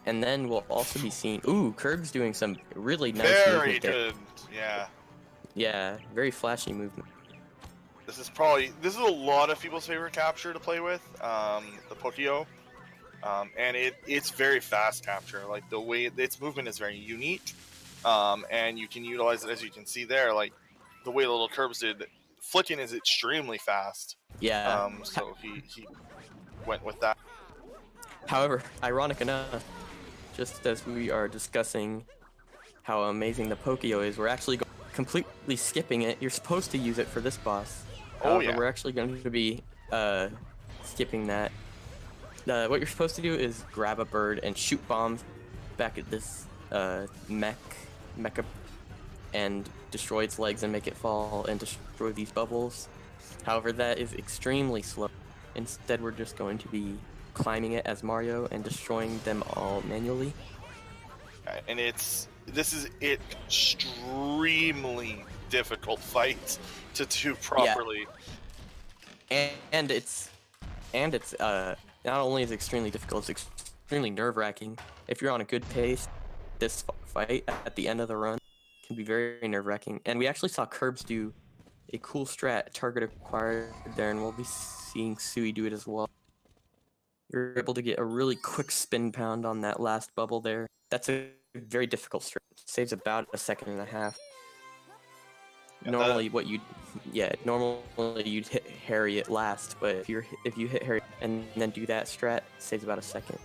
And then we'll also be seeing, ooh, Curbs doing some really nice movement there. Very good, yeah. Yeah, very flashy movement. This is a lot of people's favorite capture to play with, the Pokio. And it's very fast capture. Like the way its movement is very unique. And you can utilize it, as you can see there, like the way the LilKirbs did. Flicking is extremely fast. Yeah. So he went with that. However, ironic enough, just as we are discussing how amazing the Pokio is, we're actually completely skipping it. You're supposed to use it for this boss. However, yeah. We're actually going to be skipping that. What you're supposed to do is grab a bird and shoot bombs back at this mecha and destroy its legs and make it fall and destroy these bubbles. However, that is extremely slow. Instead, we're just going to be climbing it as Mario and destroying them all manually. And this is extremely difficult fight to do properly. Yeah. And it's not only is it extremely difficult, it's extremely nerve-wracking. If you're on a good pace, this fight at the end of the run can be very nerve-wracking. And we actually saw Curbs do a cool strat, target acquired there, and we'll be seeing Sui do it as well. You're able to get a really quick spin pound on that last bubble there. That's a very difficult strat. It saves about a second and a half. Yeah, normally you'd hit Harriet last, but if you hit Harriet and then do that strat, it saves about a second.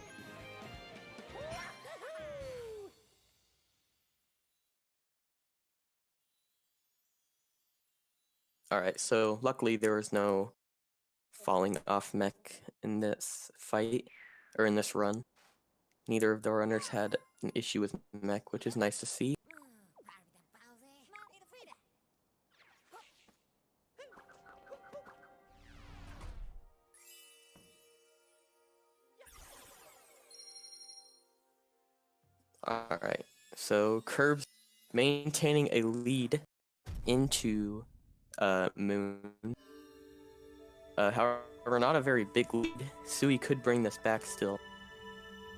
Alright, so luckily there was no falling off mech in this fight, or in this run. Neither of the runners had an issue with mech, which is nice to see. Alright, so Curbs maintaining a lead into Moon. However, not a very big lead. Sui could bring this back still.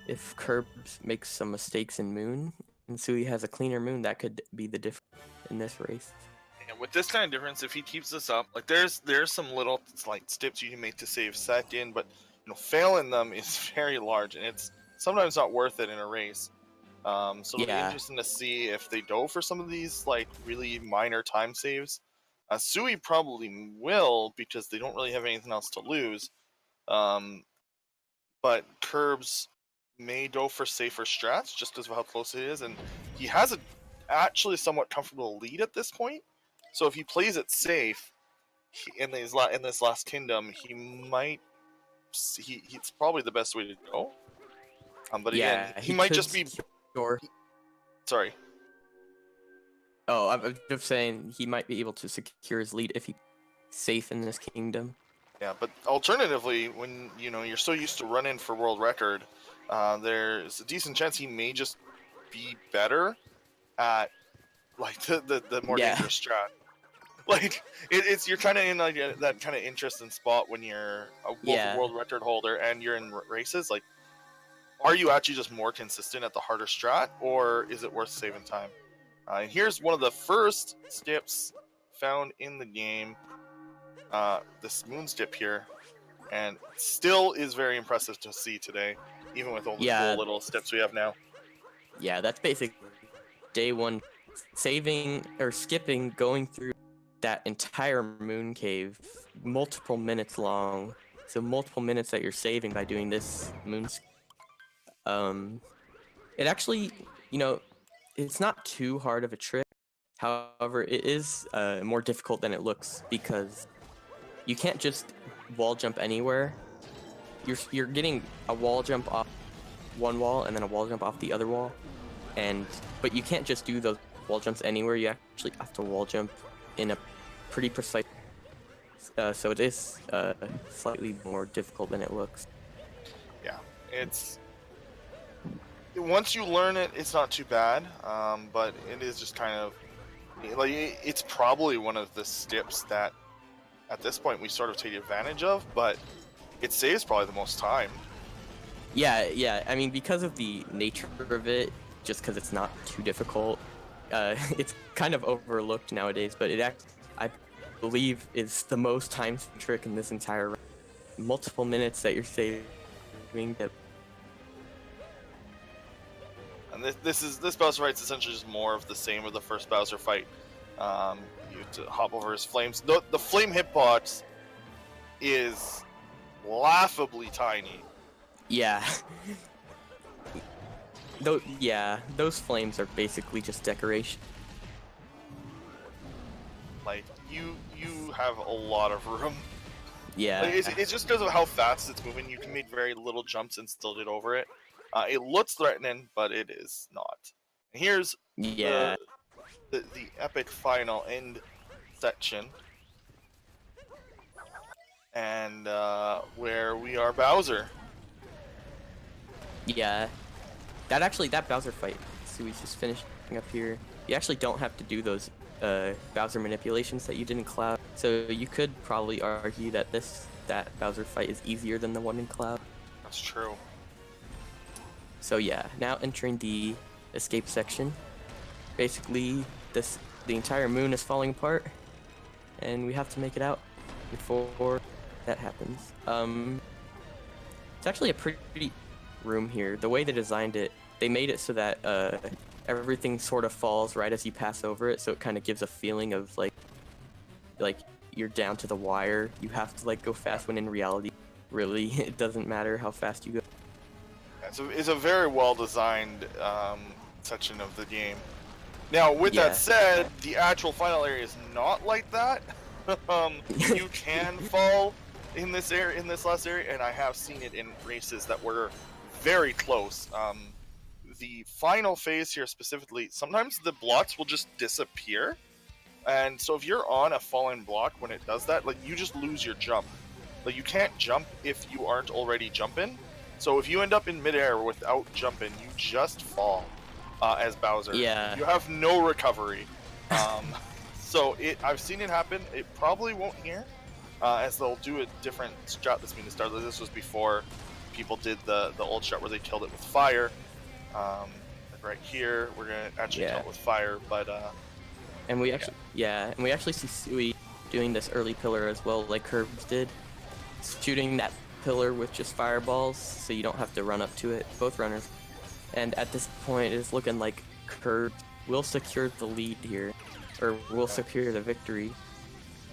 If Curbs makes some mistakes in Moon, and Sui has a cleaner Moon, that could be the difference in this race. And with this kind of difference, if he keeps this up, like there's some little like steps you can make to save second, but failing them is very large, and it's sometimes not worth it in a race. So it'll be interesting to see if they go for some of these like really minor time saves. Sui probably will, because they don't really have anything else to lose. But Curbs may go for safer strats just because of how close it is, and he has actually somewhat comfortable lead at this point. So if he plays it safe in this last kingdom, it's probably the best way to go. But again, he might just be. Sorry. Oh, I'm just saying he might be able to secure his lead if he's safe in this kingdom. Yeah, but alternatively, when you're so used to running for world record, there's a decent chance he may just be better at like the more dangerous strat. Like you're kind of in like that kind of interesting spot when you're a world record holder and you're in races. Like, are you actually just more consistent at the harder strat, or is it worth saving time? And here's one of the first skips found in the game. This moon skip here, and still is very impressive to see today, even with all the cool little steps we have now. Yeah, that's basically day one, saving or skipping, going through that entire moon cave, multiple minutes long. So multiple minutes that you're saving by doing this moon. It actually, it's not too hard of a trick. However, it is more difficult than it looks, because you can't just wall jump anywhere. You're getting a wall jump off one wall and then a wall jump off the other wall, but you can't just do those wall jumps anywhere. You actually have to wall jump in a pretty precise. So it is slightly more difficult than it looks. Yeah, it's once you learn it, it's not too bad. But it is just kind of like it's probably one of the steps that at this point we sort of take advantage of, but it saves probably the most time. Yeah. I mean, because of the nature of it, just because it's not too difficult, it's kind of overlooked nowadays. But I believe, is the most time trick in this entire round. Multiple minutes that you're saving. And this Bowser fight's essentially just more of the same of the first Bowser fight. You have to hop over his flames. The flame hitbox is laughably tiny. Yeah. Those flames are basically just decoration. Like you have a lot of room. Yeah. Like, it's just because of how fast it's moving. You can make very little jumps and still get over it. It looks threatening, but it is not. And here's the epic final end section, and where we are Bowser. Yeah. That Bowser fight, Sui's just finishing up here. You actually don't have to do those Bowser manipulations that you did in Cloud. So you could probably argue that that Bowser fight is easier than the one in Cloud. That's true. So yeah, now entering the escape section. Basically, the entire moon is falling apart, and we have to make it out before that happens. It's actually a pretty room here. The way they designed it, they made it so that everything sort of falls right as you pass over it, so it kind of gives a feeling of like you're down to the wire. You have to like go fast, when in reality, really, it doesn't matter how fast you go. It's a very well designed section of the game. Now, with that said, the actual final area is not like that. You can fall in this last area, and I have seen it in races that were very close. The final phase here specifically, sometimes the blocks will just disappear, and so if you're on a falling block when it does that, like, you just lose your jump. Like, you can't jump if you aren't already jumping. So if you end up in midair without jumping, you just fall as Bowser. Yeah. You have no recovery. So I've seen it happen. It probably won't here, as they'll do a different strat that's being started. This was before people did the old strat where they killed it with fire. Like right here, we're gonna actually kill it with fire, but and we actually see Sui doing this early pillar as well, like LilKirbs did, shooting that pillar with just fireballs, so you don't have to run up to it. Both runners, and at this point, it's looking like LilKirbs will secure the lead here, or will secure the victory.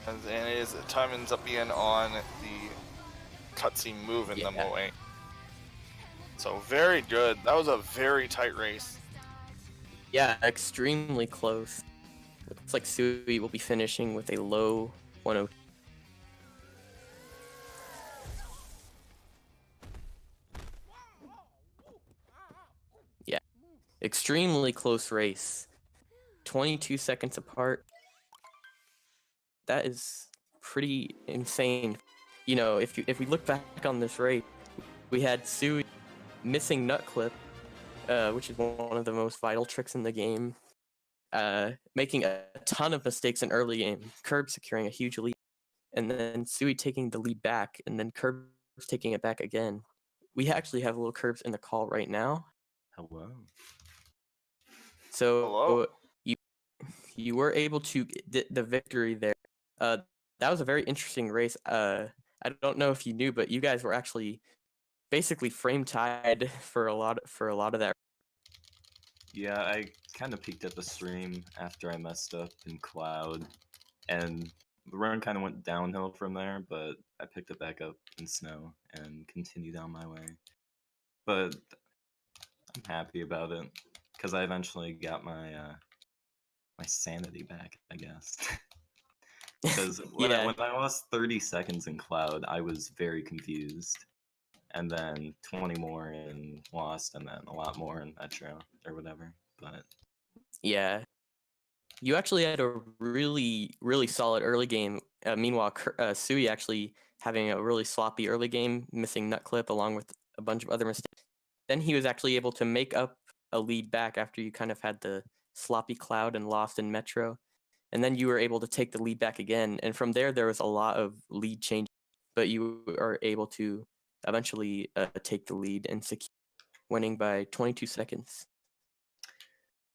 And time ends up being on the cutscene move in the Moe. So very good. That was a very tight race. Yeah, extremely close. Looks like Sui will be finishing with a low 102. Yeah, extremely close race. 22 seconds apart. That is pretty insane. You know, if we look back on this race, we had Sui missing nut clip, which is one of the most vital tricks in the game, making a ton of mistakes in early game, LilKirbs securing a huge lead, and then Sui taking the lead back, and then LilKirbs taking it back again. We actually have LilKirbs in the call right now. Hello. So you were able to get the victory there. That was a very interesting race. I don't know if you knew, but you guys were actually basically frame tied for a lot of that. Yeah, I kind of peeked at the stream after I messed up in Cloud, and the run kind of went downhill from there, but I picked it back up in Snow and continued on my way. But I'm happy about it, because I eventually got my my sanity back, I guess. Because when I lost 30 seconds in Cloud, I was very confused. And then 20 more in Lost, and then a lot more in Metro, or whatever. But yeah, You actually had a really, really solid early game. Meanwhile, Sui actually having a really sloppy early game, missing nut clip along with a bunch of other mistakes. Then he was actually able to make up a lead back after you kind of had the sloppy cloud and lost in Metro. And then you were able to take the lead back again. And from there was a lot of lead change, but you are able to eventually take the lead and secure winning by 22 seconds.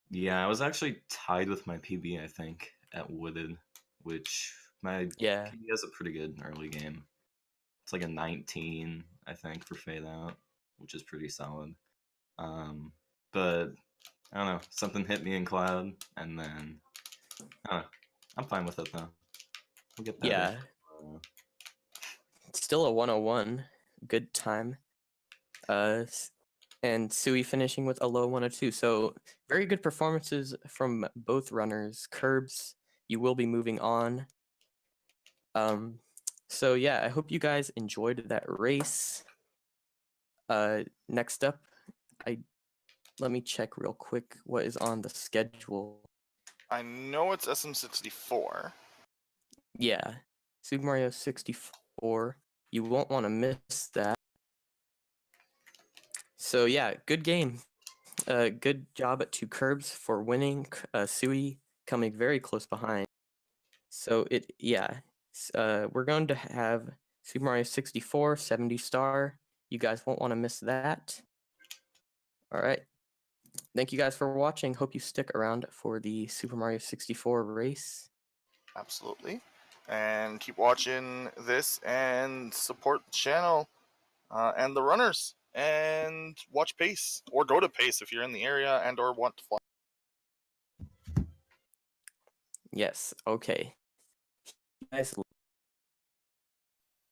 Yeah, I was actually tied with my PB, I think, at Wooded, which my Yeah. PB has a pretty good early game. It's like a 19, I think, for Fade Out, which is pretty solid. But I don't know, something hit me in Cloud, and then I don't know. I'm fine with it though. We'll get that. Yeah. Still a 101. Good time. And Sui finishing with a low 102. So very good performances from both runners. Curbs, you will be moving on. So yeah, I hope you guys enjoyed that race. Next up, let me check real quick what is on the schedule. I know it's SM64. Yeah, Super Mario 64. You won't want to miss that. So yeah, good game. Good job at 2 Curbs for winning. Sui coming very close behind. So we're going to have Super Mario 64 70 star. You guys won't want to miss that. All right. Thank you guys for watching. Hope you stick around for the Super Mario 64 race. Absolutely. And keep watching this and support the channel and the runners. And watch Pace. Or go to Pace if you're in the area and or want to fly. Yes, okay. You guys